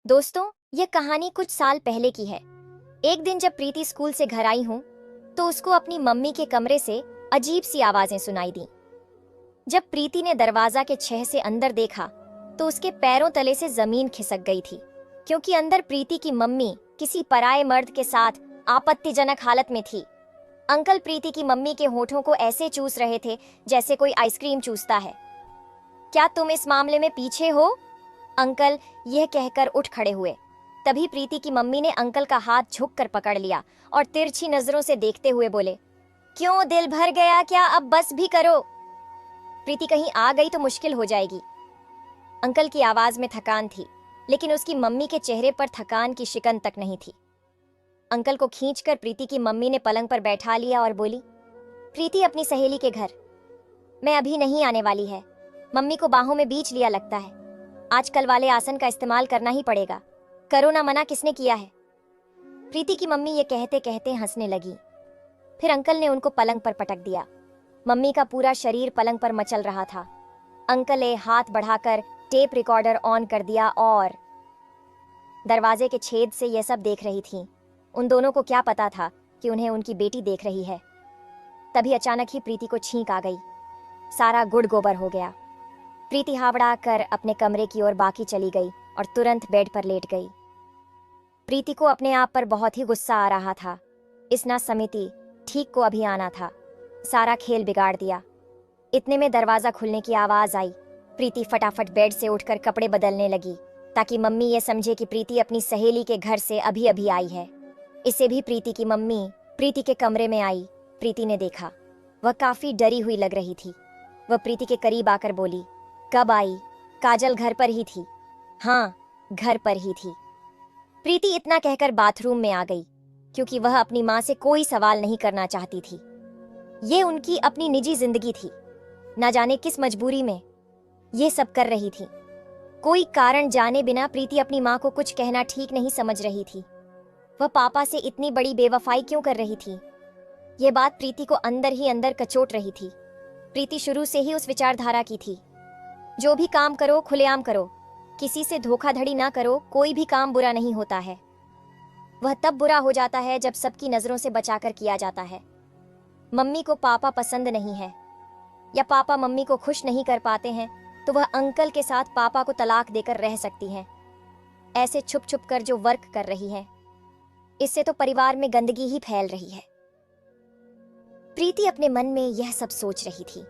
दोस्तों, ये कहानी कुछ साल पहले की है। एक दिन जब प्रीति स्कूल से घर आई हूँ तो उसको अपनी मम्मी के कमरे से अजीब सी आवाजें सुनाई दी। जब प्रीति ने दरवाजा के छह से अंदर देखा तो उसके पैरों तले से जमीन खिसक गई थी, क्योंकि अंदर प्रीति की मम्मी किसी पराये मर्द के साथ आपत्तिजनक हालत में थी। अंकल प्रीति की मम्मी के होठों को ऐसे चूस रहे थे जैसे कोई आइसक्रीम चूसता है। क्या तुम इस मामले में पीछे हो? अंकल यह कहकर उठ खड़े हुए। तभी प्रीति की मम्मी ने अंकल का हाथ झुककर पकड़ लिया और तिरछी नजरों से देखते हुए बोले, क्यों दिल भर गया क्या? अब बस भी करो। प्रीति कहीं आ गई तो मुश्किल हो जाएगी। अंकल की आवाज में थकान थी, लेकिन उसकी मम्मी के चेहरे पर थकान की शिकन तक नहीं थी। अंकल को खींचकर प्रीति की मम्मी ने पलंग पर बैठा लिया और बोली, प्रीति अपनी सहेली के घर। मैं अभी नहीं आने वाली है। मम्मी को बाहों में बीच लिया लगता है। आजकल वाले आसन का इस्तेमाल करना ही पड़ेगा। करो ना मना, किसने किया है? प्रीति की मम्मी ये कहते कहते हंसने लगी। फिर अंकल ने उनको पलंग पर पटक दिया। मम्मी का पूरा शरीर पलंग पर मचल रहा था। अंकल ने हाथ बढ़ाकर टेप रिकॉर्डर ऑन कर दिया और दरवाजे के छेद से यह सब देख रही थी। उन दोनों को क्या पता था कि उन्हें उनकी बेटी देख रही है। तभी अचानक ही प्रीति को छींक आ गई। सारा गुड़ गोबर हो गया। प्रीति हावड़ा कर अपने कमरे की ओर बाकी चली गई और तुरंत बेड पर लेट गई। प्रीति को अपने आप पर बहुत ही गुस्सा आ रहा था। इस ना समिति ठीक को अभी आना था। सारा खेल बिगाड़ दिया। इतने में दरवाजा खुलने की आवाज आई। प्रीति फटाफट बेड से उठकर कपड़े बदलने लगी ताकि मम्मी ये समझे कि प्रीति अपनी सहेली के घर से अभी अभी आई है। इसे भी प्रीति की मम्मी प्रीति के कमरे में आई। प्रीति ने देखा, वह काफी डरी हुई लग रही थी। वह प्रीति के करीब आकर बोली, कब आई? काजल घर पर ही थी। हाँ, घर पर ही थी। प्रीति इतना कहकर बाथरूम में आ गई, क्योंकि वह अपनी माँ से कोई सवाल नहीं करना चाहती थी। ये उनकी अपनी निजी जिंदगी थी। ना जाने किस मजबूरी में ये सब कर रही थी। कोई कारण जाने बिना प्रीति अपनी माँ को कुछ कहना ठीक नहीं समझ रही थी। वह पापा से इतनी बड़ी बेवफाई क्यों कर रही थी? ये बात प्रीति को अंदर ही अंदर कचोट रही थी। प्रीति शुरू से ही उस विचारधारा की थी, जो भी काम करो खुलेआम करो, किसी से धोखाधड़ी ना करो। कोई भी काम बुरा नहीं होता है। वह तब बुरा हो जाता है जब सबकी नजरों से बचाकर किया जाता है। मम्मी को पापा पसंद नहीं है या पापा मम्मी को खुश नहीं कर पाते हैं तो वह अंकल के साथ पापा को तलाक देकर रह सकती हैं। ऐसे छुप छुप कर जो वर्क कर रही है, इससे तो परिवार में गंदगी ही फैल रही है। प्रीति अपने मन में यह सब सोच रही थी।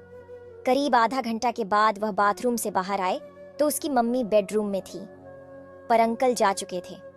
करीब आधा घंटा के बाद वह बाथरूम से बाहर आए तो उसकी मम्मी बेडरूम में थी, पर अंकल जा चुके थे।